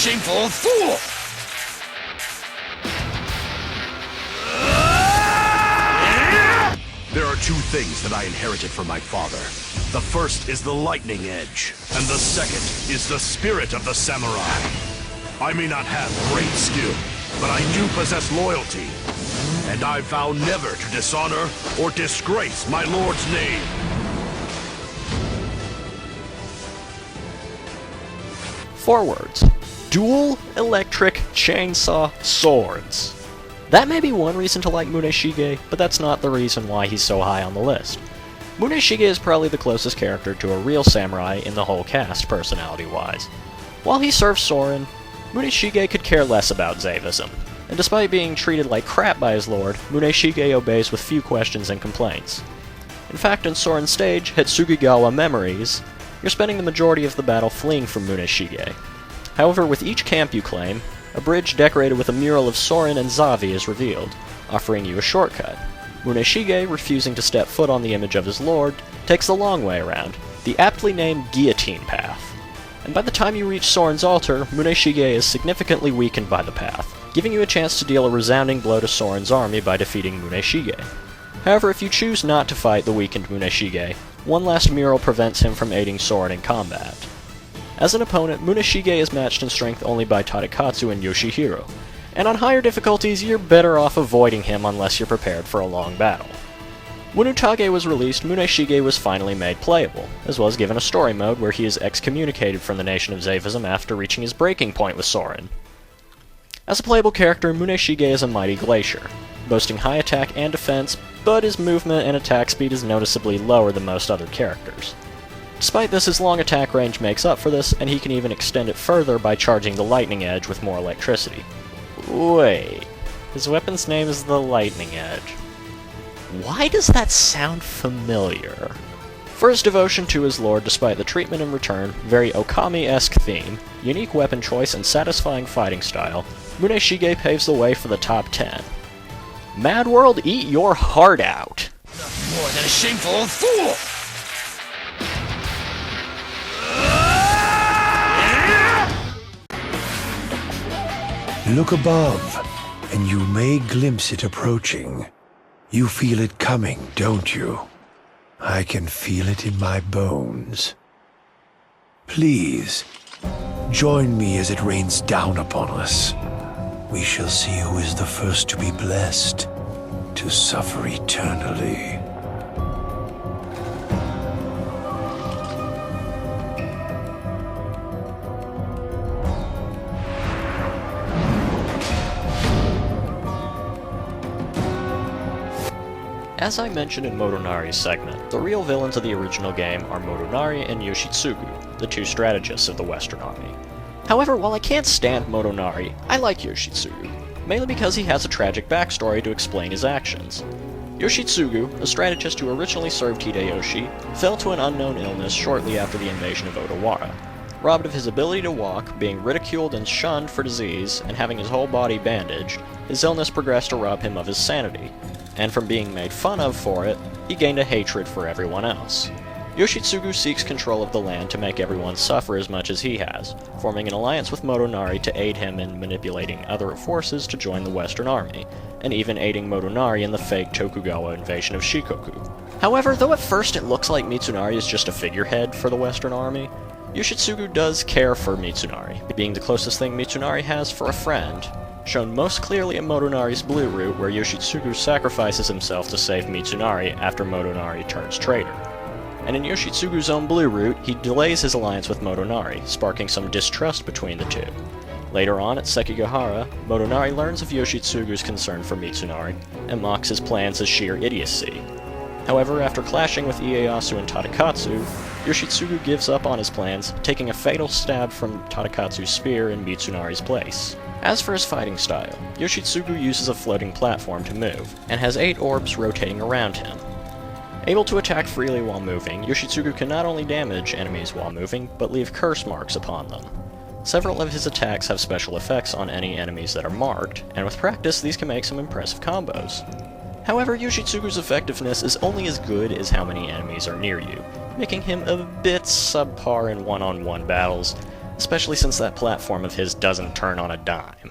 shameful fool! There are two things that I inherited from my father. The first is the lightning edge, and the second is the spirit of the samurai. I may not have great skill, but I do possess loyalty, and I vow never to dishonor or disgrace my lord's name. Forwards. Dual electric chainsaw swords. That may be one reason to like Muneshige, but that's not the reason why he's so high on the list. Muneshige is probably the closest character to a real samurai in the whole cast, personality-wise. While he serves Soaring, Muneshige could care less about Zavism, and despite being treated like crap by his lord, Muneshige obeys with few questions and complaints. In fact, in Soaring's stage, Hitsugigawa Memories, you're spending the majority of the battle fleeing from Muneshige. However, with each camp you claim, a bridge decorated with a mural of Soaring and Zavi is revealed, offering you a shortcut. Muneshige, refusing to step foot on the image of his lord, takes the long way around, the aptly named Guillotine Path. And by the time you reach Soaring's altar, Muneshige is significantly weakened by the path, giving you a chance to deal a resounding blow to Soaring's army by defeating Muneshige. However, if you choose not to fight the weakened Muneshige, one last mural prevents him from aiding Soaring in combat. As an opponent, Muneshige is matched in strength only by Tadakatsu and Yoshihiro, and on higher difficulties you're better off avoiding him unless you're prepared for a long battle. When Utage was released, Muneshige was finally made playable, as well as given a story mode where he is excommunicated from the Nation of Zavism after reaching his breaking point with Soaring. As a playable character, Muneshige is a mighty glacier, boasting high attack and defense, but his movement and attack speed is noticeably lower than most other characters. Despite this, his long attack range makes up for this, and he can even extend it further by charging the Lightning Edge with more electricity. Wait, his weapon's name is the Lightning Edge. Why does that sound familiar? For his devotion to his lord despite the treatment in return, very Okami-esque theme, unique weapon choice, and satisfying fighting style, Muneshige paves the way for the top 10. Mad World, eat your heart out! Nothing more than a shameful fool! Look above, and you may glimpse it approaching. You feel it coming, don't you? I can feel it in my bones. Please, join me as it rains down upon us. We shall see who is the first to be blessed, to suffer eternally. As I mentioned in Motonari's segment, the real villains of the original game are Motonari and Yoshitsugu, the two strategists of the Western Army. However, while I can't stand Motonari, I like Yoshitsugu, mainly because he has a tragic backstory to explain his actions. Yoshitsugu, a strategist who originally served Hideyoshi, fell to an unknown illness shortly after the invasion of Odawara. Robbed of his ability to walk, being ridiculed and shunned for disease, and having his whole body bandaged, his illness progressed to rob him of his sanity, and from being made fun of for it, he gained a hatred for everyone else. Yoshitsugu seeks control of the land to make everyone suffer as much as he has, forming an alliance with Motonari to aid him in manipulating other forces to join the Western Army, and even aiding Motonari in the fake Tokugawa invasion of Shikoku. However, though at first it looks like Mitsunari is just a figurehead for the Western Army, Yoshitsugu does care for Mitsunari, being the closest thing Mitsunari has for a friend, shown most clearly in Motonari's Blue Route, where Yoshitsugu sacrifices himself to save Mitsunari after Motonari turns traitor. And in Yoshitsugu's own Blue Route, he delays his alliance with Motonari, sparking some distrust between the two. Later on, at Sekigahara, Motonari learns of Yoshitsugu's concern for Mitsunari, and mocks his plans as sheer idiocy. However, after clashing with Ieyasu and Tadakatsu, Yoshitsugu gives up on his plans, taking a fatal stab from Tadakatsu's spear in Mitsunari's place. As for his fighting style, Yoshitsugu uses a floating platform to move, and has 8 orbs rotating around him. Able to attack freely while moving, Yoshitsugu can not only damage enemies while moving, but leave curse marks upon them. Several of his attacks have special effects on any enemies that are marked, and with practice these can make some impressive combos. However, Yoshitsugu's effectiveness is only as good as how many enemies are near you, making him a bit subpar in one-on-one battles, especially since that platform of his doesn't turn on a dime.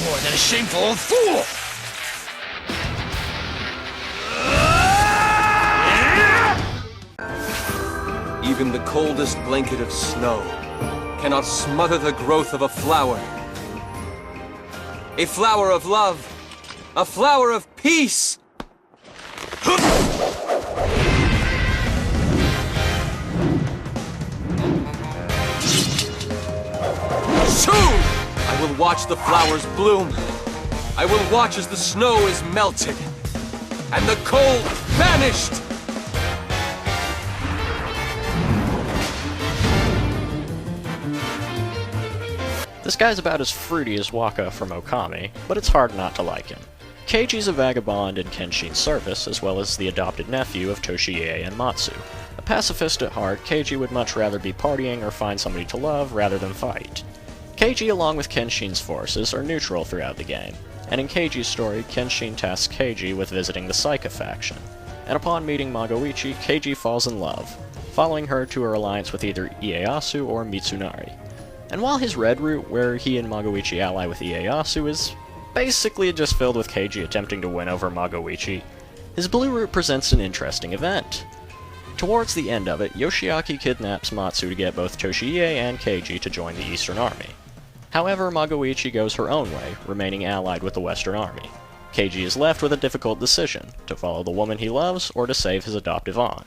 More than a shameful fool! Even the coldest blanket of snow cannot smother the growth of a flower. A flower of love. A flower of peace! Soon, I will watch the flowers bloom. I will watch as the snow is melted and the cold vanished. This guy's about as fruity as Waka from Okami, but it's hard not to like him. Keiji's a vagabond in Kenshin's service, as well as the adopted nephew of Toshiie and Matsu. A pacifist at heart, Keiji would much rather be partying or find somebody to love rather than fight. Keiji, along with Kenshin's forces, are neutral throughout the game, and in Keiji's story, Kenshin tasks Keiji with visiting the Saika faction. And upon meeting Magoichi, Keiji falls in love, following her to her alliance with either Ieyasu or Mitsunari. And while his red route, where he and Magoichi ally with Ieyasu, is basically just filled with Keiji attempting to win over Magoichi, his blue route presents an interesting event. Towards the end of it, Yoshiaki kidnaps Matsu to get both Toshiie and Keiji to join the Eastern Army. However, Magoichi goes her own way, remaining allied with the Western Army. Keiji is left with a difficult decision, to follow the woman he loves or to save his adoptive aunt.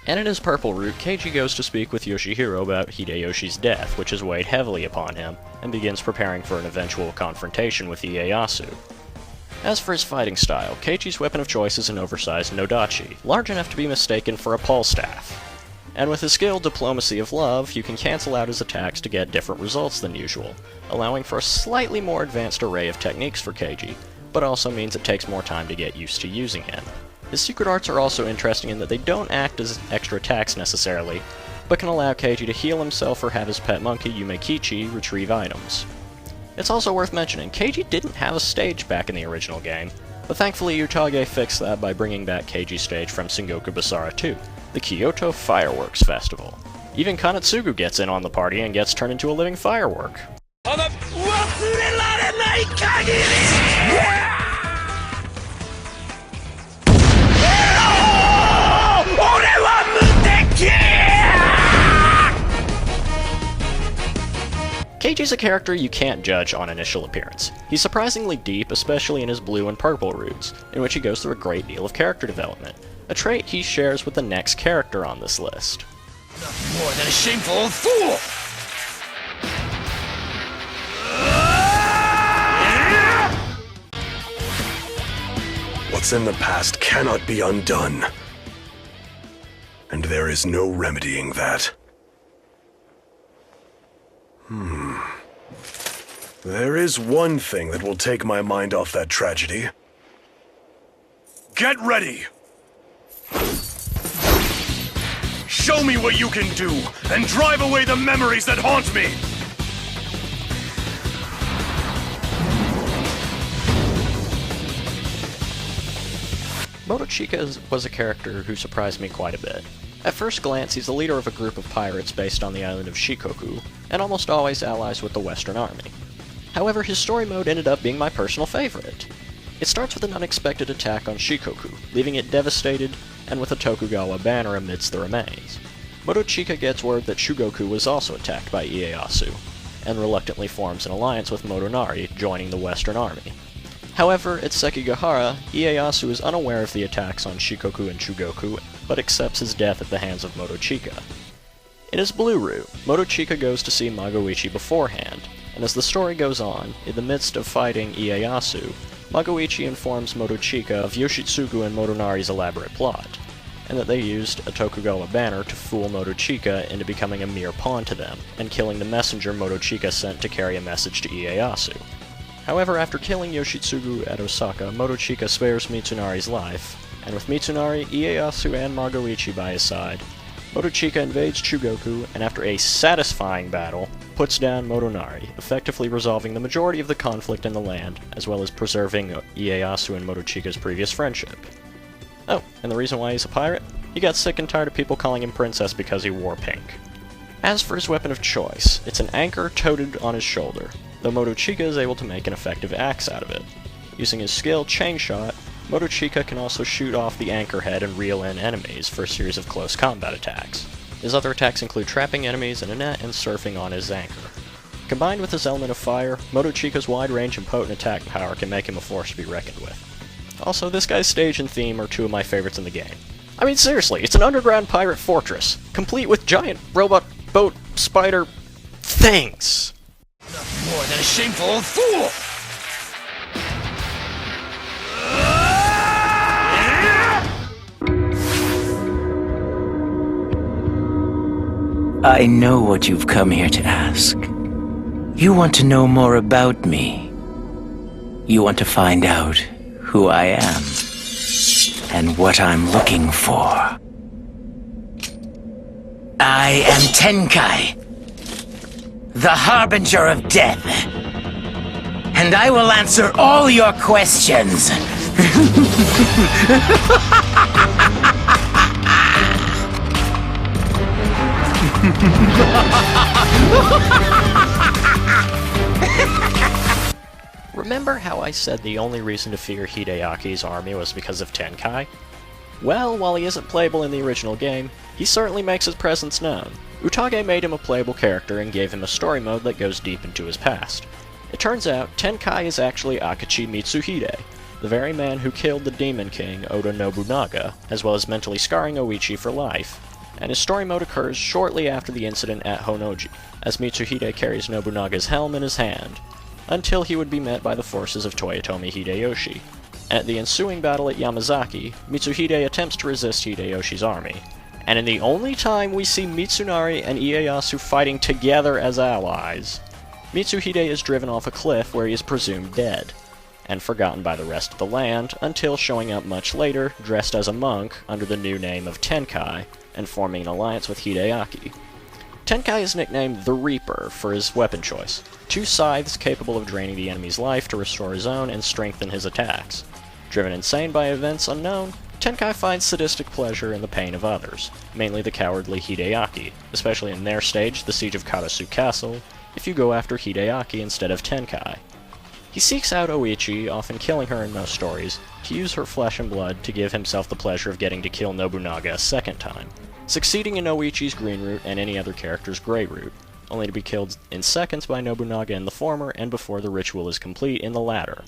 And in his purple route, Keiji goes to speak with Yoshihiro about Hideyoshi's death, which has weighed heavily upon him, and begins preparing for an eventual confrontation with Ieyasu. As for his fighting style, Keiji's weapon of choice is an oversized Nodachi, large enough to be mistaken for a pole staff. And with his skill Diplomacy of Love, you can cancel out his attacks to get different results than usual, allowing for a slightly more advanced array of techniques for Keiji, but also means it takes more time to get used to using him. His secret arts are also interesting in that they don't act as extra attacks necessarily, but can allow Keiji to heal himself or have his pet monkey Yumekichi retrieve items. It's also worth mentioning, Keiji didn't have a stage back in the original game, but thankfully Utage fixed that by bringing back Keiji's stage from Sengoku BASARA 2, the Kyoto Fireworks Festival. Even Kanetsugu gets in on the party and gets turned into a living firework. Keiji's a character you can't judge on initial appearance. He's surprisingly deep, especially in his blue and purple routes, in which he goes through a great deal of character development, a trait he shares with the next character on this list. More than a shameful fool! What's in the past cannot be undone. And there is no remedying that. There is one thing that will take my mind off that tragedy. Get ready! Show me what you can do, and drive away the memories that haunt me! Motochika was a character who surprised me quite a bit. At first glance, he's the leader of a group of pirates based on the island of Shikoku, and almost always allies with the Western Army. However, his story mode ended up being my personal favorite. It starts with an unexpected attack on Shikoku, leaving it devastated, and with a Tokugawa banner amidst the remains. Motochika gets word that Shugoku was also attacked by Ieyasu, and reluctantly forms an alliance with Motonari, joining the Western Army. However, at Sekigahara, Ieyasu is unaware of the attacks on Shikoku and Shugoku, but accepts his death at the hands of Motochika. In his blue route, Motochika goes to see Magoichi beforehand, and as the story goes on, in the midst of fighting Ieyasu, Magoichi informs Motochika of Yoshida Sugu and Motonari's elaborate plot, and that they used a Tokugawa banner to fool Motochika into becoming a mere pawn to them, and killing the messenger Motochika sent to carry a message to Ieyasu. However, after killing Yoshida Sugu at Osaka, Motochika spares Mitsunari's life, and with Mitsunari, Ieyasu, and Magoichi by his side, Motochika invades Chugoku, and after a satisfying battle, puts down Motonari, effectively resolving the majority of the conflict in the land, as well as preserving Ieyasu and Motochika's previous friendship. Oh, and the reason why he's a pirate? He got sick and tired of people calling him princess because he wore pink. As for his weapon of choice, it's an anchor toted on his shoulder, though Motochika is able to make an effective axe out of it. Using his skill Chain Shot, Motochika can also shoot off the anchor head and reel in enemies for a series of close combat attacks. His other attacks include trapping enemies in a net and surfing on his anchor. Combined with his element of fire, Motochika's wide range and potent attack power can make him a force to be reckoned with. Also, this guy's stage and theme are two of my favorites in the game. I mean, seriously, it's an underground pirate fortress, complete with giant robot boat spider things. Nothing more than a shameful fool! I know what you've come here to ask. You want to know more about me. You want to find out who I am and what I'm looking for. I am Tenkai, the Harbinger of Death, and I will answer all your questions. Remember how I said the only reason to fear Hideaki's army was because of Tenkai? Well, while he isn't playable in the original game, he certainly makes his presence known. Utage made him a playable character and gave him a story mode that goes deep into his past. It turns out, Tenkai is actually Akachi Mitsuhide, the very man who killed the Demon King Oda Nobunaga, as well as mentally scarring Oichi for life, and his story mode occurs shortly after the incident at Honnoji, as Mitsuhide carries Nobunaga's helm in his hand, until he would be met by the forces of Toyotomi Hideyoshi. At the ensuing battle at Yamazaki, Mitsuhide attempts to resist Hideyoshi's army, and in the only time we see Mitsunari and Ieyasu fighting together as allies, Mitsuhide is driven off a cliff where he is presumed dead, and forgotten by the rest of the land until showing up much later dressed as a monk under the new name of Tenkai, and forming an alliance with Hideaki. Tenkai is nicknamed the Reaper for his weapon choice, two scythes capable of draining the enemy's life to restore his own and strengthen his attacks. Driven insane by events unknown, Tenkai finds sadistic pleasure in the pain of others, mainly the cowardly Hideaki, especially in their stage, the Siege of Karasu Castle, if you go after Hideaki instead of Tenkai. He seeks out Oichi, often killing her in most stories, to use her flesh and blood to give himself the pleasure of getting to kill Nobunaga a second time, succeeding in Oichi's green route and any other character's gray route, only to be killed in seconds by Nobunaga in the former and before the ritual is complete in the latter.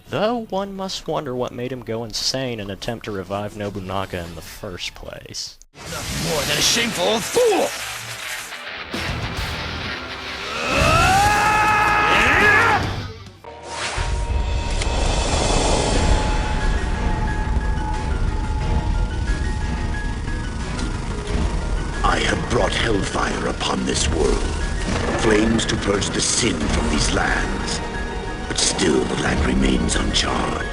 Though one must wonder what made him go insane and attempt to revive Nobunaga in the first place. Nothing more than a shameful fool! I have brought hellfire upon this world, flames to purge the sin from these lands. But still the land remains uncharred,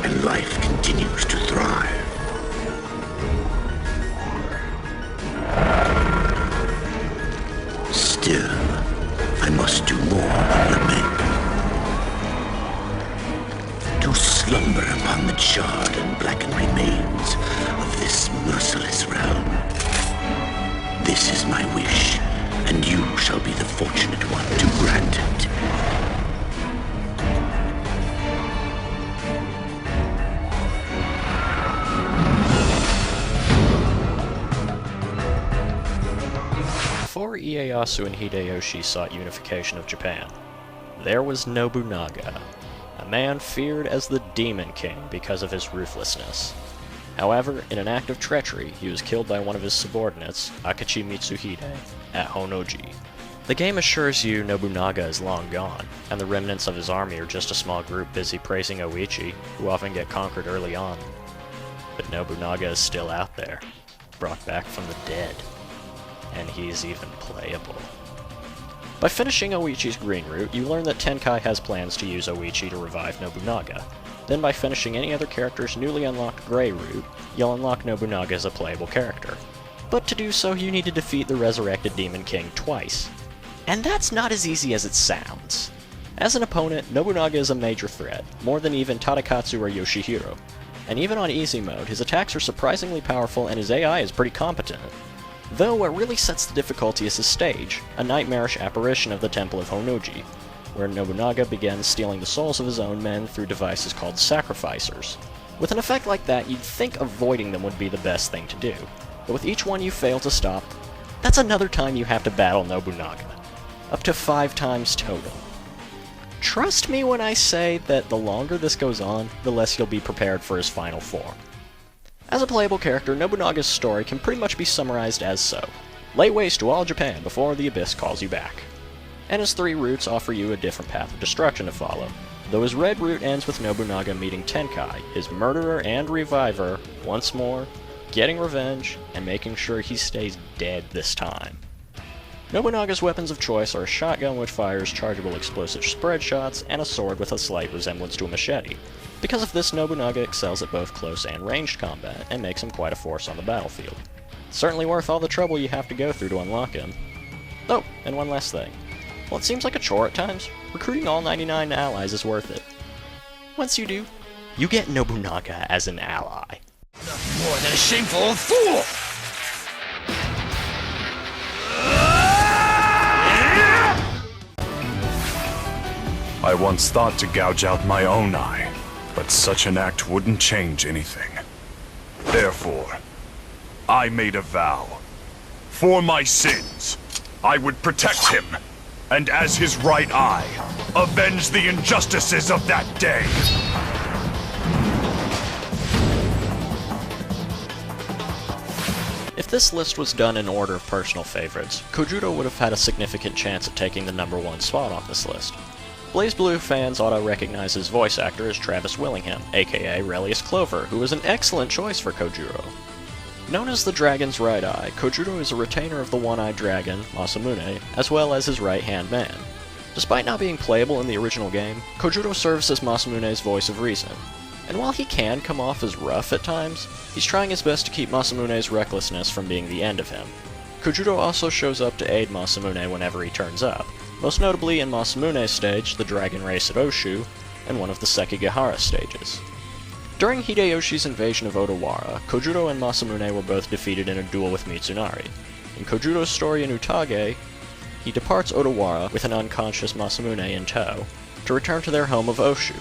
and life continues to thrive. Still, I must do more than lament. To slumber upon the charred and blackened remains of this merciless realm. This is my wish, and you shall be the fortunate one to grant it. Before Ieyasu and Hideyoshi sought unification of Japan, there was Nobunaga, a man feared as the Demon King because of his ruthlessness. However, in an act of treachery, he was killed by one of his subordinates, Akachi Mitsuhide, at Honnoji. The game assures you Nobunaga is long gone, and the remnants of his army are just a small group busy praising Oichi, who often get conquered early on. But Nobunaga is still out there, brought back from the dead, and he's even playable. By finishing Oichi's green route, you learn that Tenkai has plans to use Oichi to revive Nobunaga. Then by finishing any other character's newly unlocked gray route, you'll unlock Nobunaga as a playable character. But to do so, you need to defeat the resurrected Demon King twice. And that's not as easy as it sounds. As an opponent, Nobunaga is a major threat, more than even Tadakatsu or Yoshihiro. And even on easy mode, his attacks are surprisingly powerful and his AI is pretty competent. Though what really sets the difficulty is his stage, a nightmarish apparition of the Temple of Honnoji, where Nobunaga begins stealing the souls of his own men through devices called sacrificers. With an effect like that, you'd think avoiding them would be the best thing to do, but with each one you fail to stop, that's another time you have to battle Nobunaga. Up to 5 times total. Trust me when I say that the longer this goes on, the less you'll be prepared for his final form. As a playable character, Nobunaga's story can pretty much be summarized as so. Lay waste to all Japan before the Abyss calls you back. And his 3 routes offer you a different path of destruction to follow, though his red route ends with Nobunaga meeting Tenkai, his murderer and reviver, once more, getting revenge, and making sure he stays dead this time. Nobunaga's weapons of choice are a shotgun which fires chargeable explosive spread shots, and a sword with a slight resemblance to a machete. Because of this, Nobunaga excels at both close and ranged combat, and makes him quite a force on the battlefield. It's certainly worth all the trouble you have to go through to unlock him. Oh, and one last thing. While it seems like a chore at times, recruiting all 99 allies is worth it. Once you do, you get Nobunaga as an ally. Nothing more than a shameful fool! I once thought to gouge out my own eye, but such an act wouldn't change anything. Therefore, I made a vow. For my sins, I would protect him, and as his right eye, avenge the injustices of that day. If this list was done in order of personal favorites, Judo would have had a significant chance of taking the #1 spot on this list. BlazBlue fans ought to recognize his voice actor as Travis Willingham, aka Relius Clover, who was an excellent choice for Kojuro. Known as the Dragon's Right Eye, Kojuro is a retainer of the One-Eyed Dragon, Masamune, as well as his right-hand man. Despite not being playable in the original game, Kojuro serves as Masamune's voice of reason. And while he can come off as rough at times, he's trying his best to keep Masamune's recklessness from being the end of him. Kojuro also shows up to aid Masamune whenever he turns up, most notably in Masamune's stage, the Dragon Race at Oshu, and one of the Sekigahara stages. During Hideyoshi's invasion of Odawara, Kojuro and Masamune were both defeated in a duel with Mitsunari. In Kojuro's story in Utage, he departs Odawara with an unconscious Masamune in tow, to return to their home of Oshu,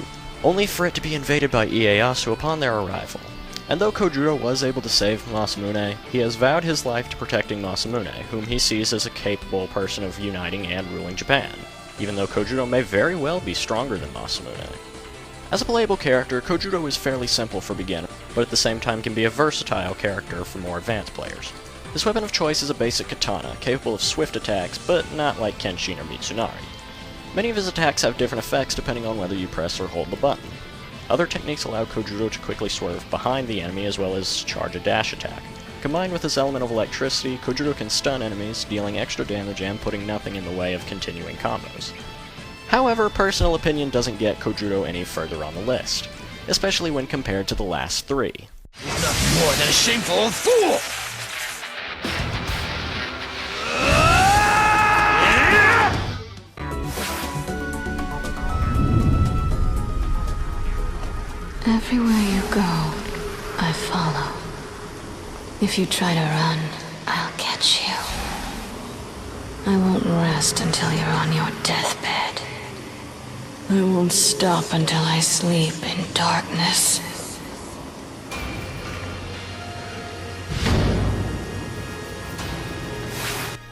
only for it to be invaded by Ieyasu upon their arrival. And though Kojuro was able to save Masamune, he has vowed his life to protecting Masamune, whom he sees as a capable person of uniting and ruling Japan, even though Kojuro may very well be stronger than Masamune. As a playable character, Kojuro is fairly simple for beginners, but at the same time can be a versatile character for more advanced players. His weapon of choice is a basic katana, capable of swift attacks, but not like Kenshin or Mitsunari. Many of his attacks have different effects depending on whether you press or hold the button. Other techniques allow Kojuro to quickly swerve behind the enemy as well as charge a dash attack. Combined with his element of electricity, Kojuro can stun enemies, dealing extra damage and putting nothing in the way of continuing combos. However, personal opinion doesn't get Kojuro any further on the list, especially when compared to the last 3. Nothing more than a shameful fool! Everywhere you go, I follow. If you try to run, I'll catch you. I won't rest until you're on your deathbed. I won't stop until I sleep in darkness.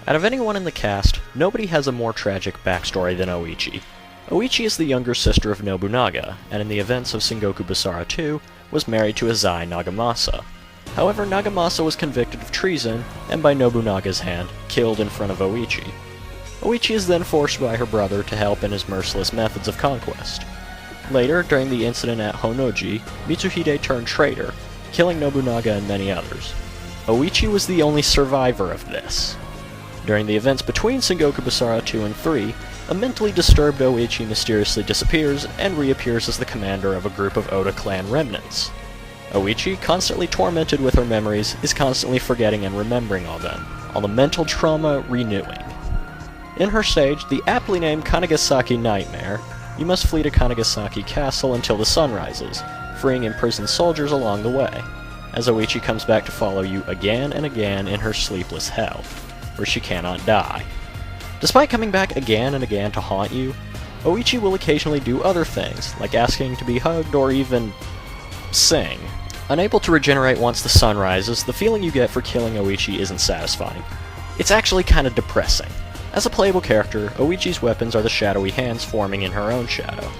Out of anyone in the cast, nobody has a more tragic backstory than Oichi. Oichi is the younger sister of Nobunaga, and in the events of Sengoku BASARA II, was married to Azai Nagamasa. However, Nagamasa was convicted of treason, and by Nobunaga's hand, killed in front of Oichi. Oichi is then forced by her brother to help in his merciless methods of conquest. Later, during the incident at Honnoji, Mitsuhide turned traitor, killing Nobunaga and many others. Oichi was the only survivor of this. During the events between Sengoku BASARA II and III, a mentally disturbed Oichi mysteriously disappears and reappears as the commander of a group of Oda clan remnants. Oichi, constantly tormented with her memories, is constantly forgetting and remembering all them, all the mental trauma renewing. In her stage, the aptly named Kanagasaki Nightmare, you must flee to Kanagasaki Castle until the sun rises, freeing imprisoned soldiers along the way. as Oichi comes back to follow you again and again in her sleepless hell, where she cannot die. Despite coming back again and again to haunt you, Oichi will occasionally do other things, like asking to be hugged or even sing. Unable to regenerate once the sun rises, the feeling you get for killing Oichi isn't satisfying. It's actually kind of depressing. As a playable character, Oichi's weapons are the shadowy hands forming in her own shadow.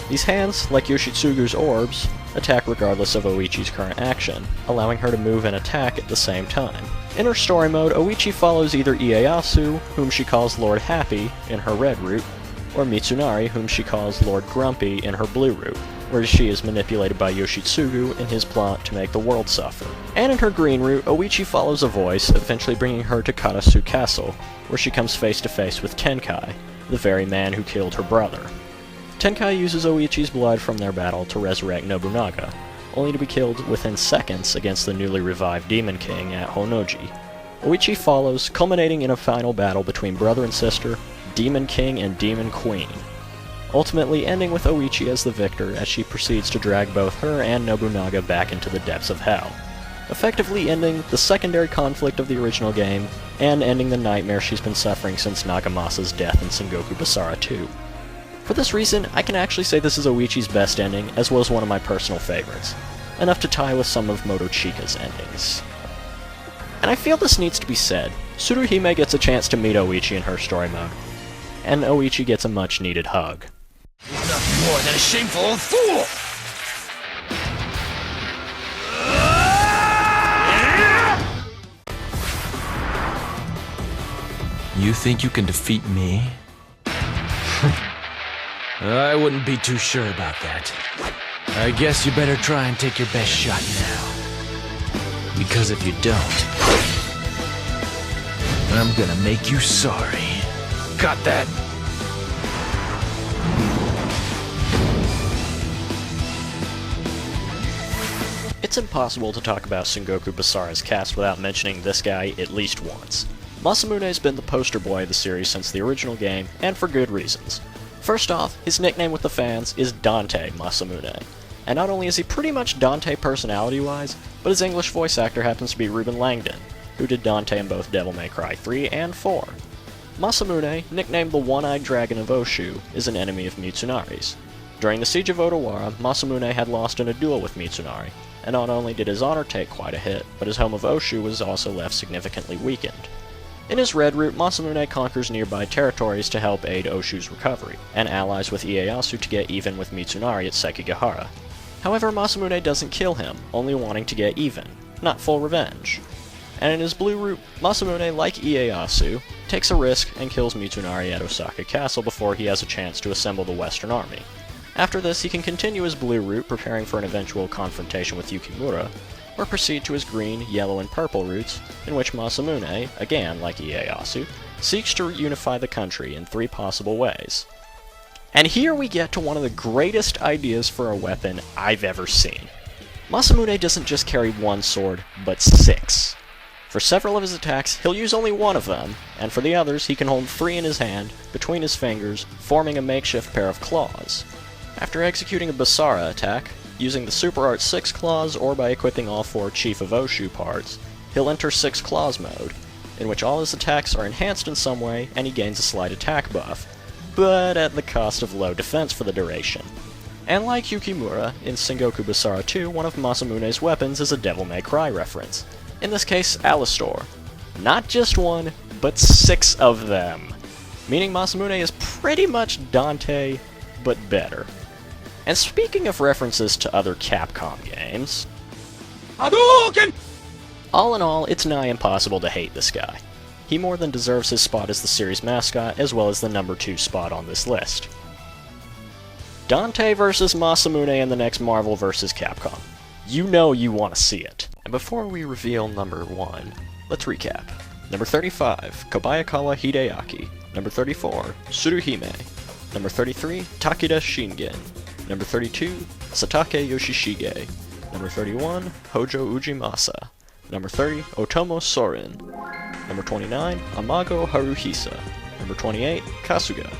These hands, like Yoshitsugu's orbs, attack regardless of Oichi's current action, allowing her to move and attack at the same time. In her story mode, Oichi follows either Ieyasu, whom she calls Lord Happy in her red route, or Mitsunari, whom she calls Lord Grumpy in her blue route, where she is manipulated by Yoshitsugu in his plot to make the world suffer. And in her green route, Oichi follows a voice, eventually bringing her to Karasu Castle, where she comes face to face with Tenkai, the very man who killed her brother. Tenkai uses Oichi's blood from their battle to resurrect Nobunaga, only to be killed within seconds against the newly revived Demon King at Honnoji. Oichi follows, culminating in a final battle between brother and sister, Demon King and Demon Queen, ultimately ending with Oichi as the victor as she proceeds to drag both her and Nobunaga back into the depths of hell, effectively ending the secondary conflict of the original game, and ending the nightmare she's been suffering since Nagamasa's death in Sengoku BASARA 2. For this reason, I can actually say this is Oichi's best ending, as well as one of my personal favorites, enough to tie with some of Motochika's endings. And I feel this needs to be said. Tsuruhime gets a chance to meet Oichi in her story mode, and Oichi gets a much-needed hug. He's nothing more than a shameful fool! You think you can defeat me? I wouldn't be too sure about that. I guess you better try and take your best shot now. Because if you don't, I'm gonna make you sorry. Got that? It's impossible to talk about Sengoku BASARA's cast without mentioning this guy at least once. Masamune's been the poster boy of the series since the original game, and for good reasons. First off, his nickname with the fans is Dante Masamune, and not only is he pretty much Dante personality-wise, but his English voice actor happens to be Ruben Langdon, who did Dante in both Devil May Cry 3 and 4. Masamune, nicknamed the One-Eyed Dragon of Oshu, is an enemy of Mitsunari's. During the Siege of Odawara, Masamune had lost in a duel with Mitsunari, and not only did his honor take quite a hit, but his home of Oshu was also left significantly weakened. In his red route, Masamune conquers nearby territories to help aid Oshu's recovery, and allies with Ieyasu to get even with Mitsunari at Sekigahara. However, Masamune doesn't kill him, only wanting to get even, not full revenge. And in his blue route, Masamune, like Ieyasu, takes a risk and kills Mitsunari at Osaka Castle before he has a chance to assemble the Western Army. After this, he can continue his blue route, preparing for an eventual confrontation with Yukimura, or proceed to his green, yellow, and purple routes, in which Masamune, again like Ieyasu, seeks to unify the country in 3 possible ways. And here we get to one of the greatest ideas for a weapon I've ever seen. Masamune doesn't just carry 1 sword, but 6. For several of his attacks, he'll use only 1 of them, and for the others, he can hold 3 in his hand, between his fingers, forming a makeshift pair of claws. After executing a Basara attack, using the Super Art 6 claws or by equipping all 4 Chief of Oshu parts, he'll enter 6 claws mode, in which all his attacks are enhanced in some way and he gains a slight attack buff, but at the cost of low defense for the duration. And like Yukimura, in Sengoku BASARA 2, one of Masamune's weapons is a Devil May Cry reference. In this case, Alistor. Not just 1, but 6 of them. Meaning Masamune is pretty much Dante, but better. And speaking of references to other Capcom games, Hadouken! All in all, it's nigh impossible to hate this guy. He more than deserves his spot as the series mascot, as well as the number 2 spot on this list. Dante vs. Masamune in the next Marvel vs. Capcom. You know you want to see it. And before we reveal number 1, let's recap. Number 35, Kobayakawa Hideaki. Number 34, Tsuruhime. Number 33, Takeda Shingen. Number 32, Satake Yoshishige. Number 31, Hojo Ujimasa. Number 30, Otomo Sorin. Number 29, Amago Haruhisa. Number 28, Kasuga.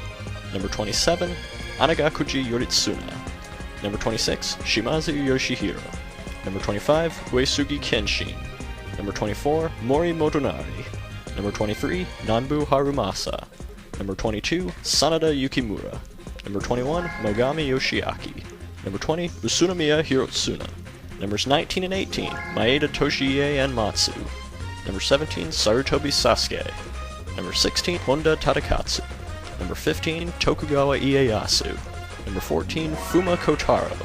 Number 27, Anagakuji Yoritsuna. Number 26, Shimazu Yoshihiro. Number 25, Uesugi Kenshin. Number 24, Mori Motonari. Number 23, Nanbu Harumasa. Number 22, Sanada Yukimura. Number 21, Mogami Yoshiaki. Number 20, Usunomiya Hirotsuna. Numbers 19 and 18, Maeda Toshiie and Matsu. Number 17, Sarutobi Sasuke. Number 16, Honda Tadakatsu. Number 15, Tokugawa Ieyasu. Number 14, Fuma Kotaro.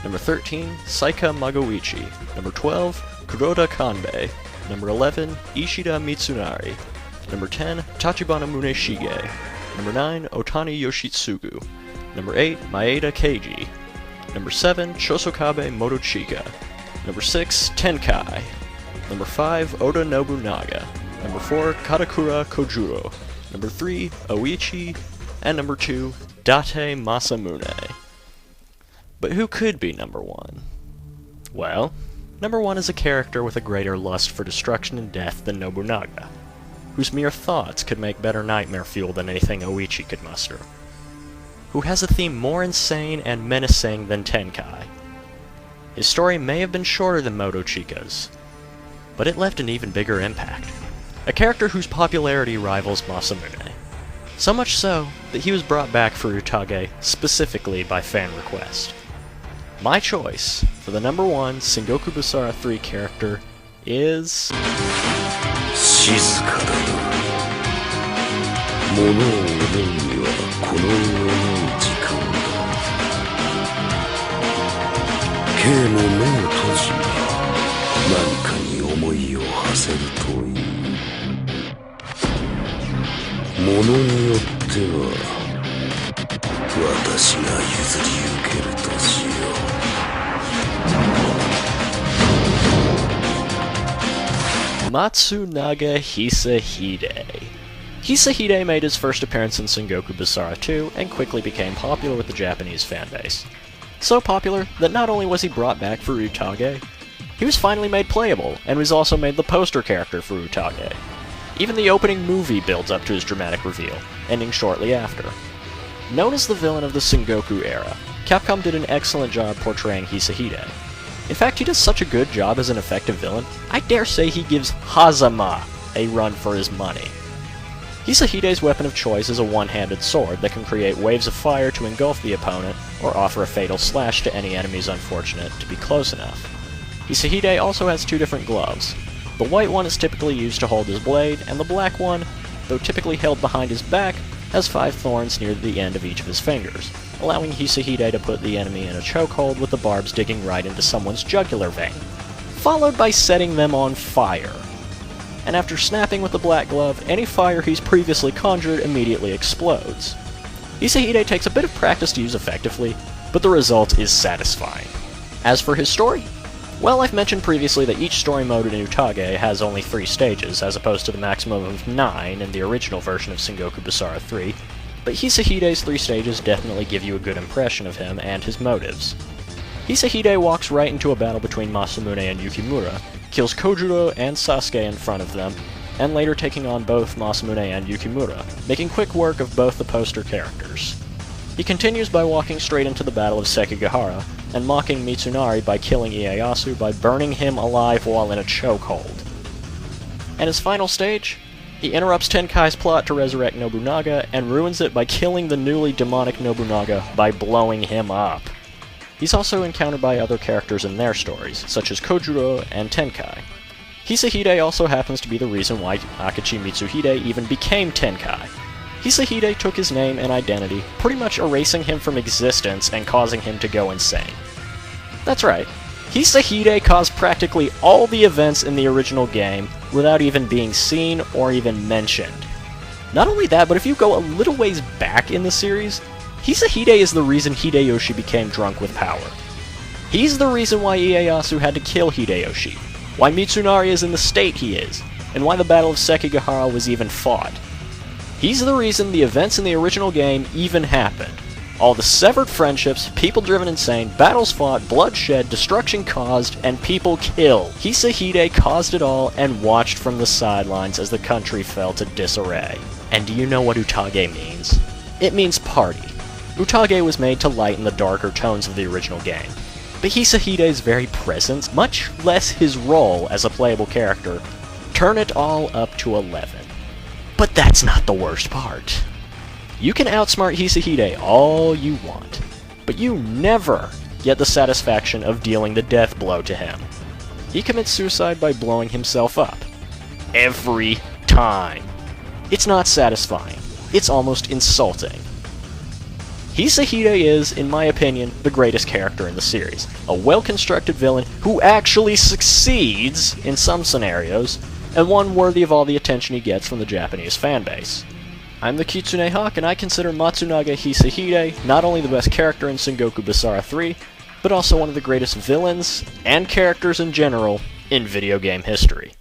Number 13, Saika Magoichi. Number 12, Kuroda Kanbei. Number 11, Ishida Mitsunari. Number 10, Tachibana Muneshige. Number 9, Otani Yoshitsugu. Number 8, Maeda Keiji. Number 7, Chosokabe Motochika. Number 6, Tenkai. Number 5, Oda Nobunaga. Number 4, Katakura Kojuro. Number 3, Oichi. And number 2, Date Masamune. But who could be number 1? Well, number 1 is a character with a greater lust for destruction and death than Nobunaga, whose mere thoughts could make better nightmare fuel than anything Oichi could muster, who has a theme more insane and menacing than Tenkai. His story may have been shorter than Motochika's, but it left an even bigger impact. A character whose popularity rivals Masamune. So much so that he was brought back for Utage specifically by fan request. My choice for the number 1 Sengoku BASARA 3 character is... 静かだな。物を思うにはこの世の時間だ。K も目を閉じ、何かに思いを馳せるといい。物によっては私が譲り受けるとしよう。Matsunaga Hisahide. Hisahide made his first appearance in Sengoku BASARA 2 and quickly became popular with the Japanese fanbase. So popular that not only was he brought back for Utage, he was finally made playable and was also made the poster character for Utage. Even the opening movie builds up to his dramatic reveal, ending shortly after. Known as the villain of the Sengoku era, Capcom did an excellent job portraying Hisahide. In fact, he does such a good job as an effective villain, I dare say he gives Hazama a run for his money. Hisahide's weapon of choice is a one-handed sword that can create waves of fire to engulf the opponent, or offer a fatal slash to any enemies unfortunate to be close enough. Hisahide also has 2 different gloves. The white one is typically used to hold his blade, and the black one, though typically held behind his back, has 5 thorns near the end of each of his fingers, allowing Hisahide to put the enemy in a chokehold with the barbs digging right into someone's jugular vein, followed by setting them on fire. And after snapping with the black glove, any fire he's previously conjured immediately explodes. Hisahide takes a bit of practice to use effectively, but the result is satisfying. As for his story, well, I've mentioned previously that each story mode in Utage has only 3 stages, as opposed to the maximum of 9 in the original version of Sengoku BASARA 3, but Hisahide's 3 stages definitely give you a good impression of him and his motives. Hisahide walks right into a battle between Masamune and Yukimura, kills Kojuro and Sasuke in front of them, and later taking on both Masamune and Yukimura, making quick work of both the poster characters. He continues by walking straight into the Battle of Sekigahara, and mocking Mitsunari by killing Ieyasu by burning him alive while in a chokehold. And his final stage? He interrupts Tenkai's plot to resurrect Nobunaga, and ruins it by killing the newly demonic Nobunaga by blowing him up. He's also encountered by other characters in their stories, such as Kojuro and Tenkai. Hisahide also happens to be the reason why Akachi Mitsuhide even became Tenkai. Hisahide took his name and identity, pretty much erasing him from existence and causing him to go insane. That's right, Hisahide caused practically all the events in the original game without even being seen or even mentioned. Not only that, but if you go a little ways back in the series, Hisahide is the reason Hideyoshi became drunk with power. He's the reason why Ieyasu had to kill Hideyoshi, why Mitsunari is in the state he is, and why the Battle of Sekigahara was even fought. He's the reason the events in the original game even happened. All the severed friendships, people driven insane, battles fought, bloodshed, destruction caused, and people killed. Hisahide caused it all and watched from the sidelines as the country fell to disarray. And do you know what Utage means? It means party. Utage was made to lighten the darker tones of the original game. but Hisahide's very presence, much less his role as a playable character, turn it all up to 11. But that's not the worst part. You can outsmart Hisahide all you want, but you never get the satisfaction of dealing the death blow to him. He commits suicide by blowing himself up. Every time. It's not satisfying. It's almost insulting. Hisahide is, in my opinion, the greatest character in the series. A well-constructed villain who actually succeeds in some scenarios, and one worthy of all the attention he gets from the Japanese fanbase. I'm the Kitsune Hawk, and I consider Matsunaga Hisahide not only the best character in Sengoku BASARA 3, but also one of the greatest villains, and characters in general, in video game history.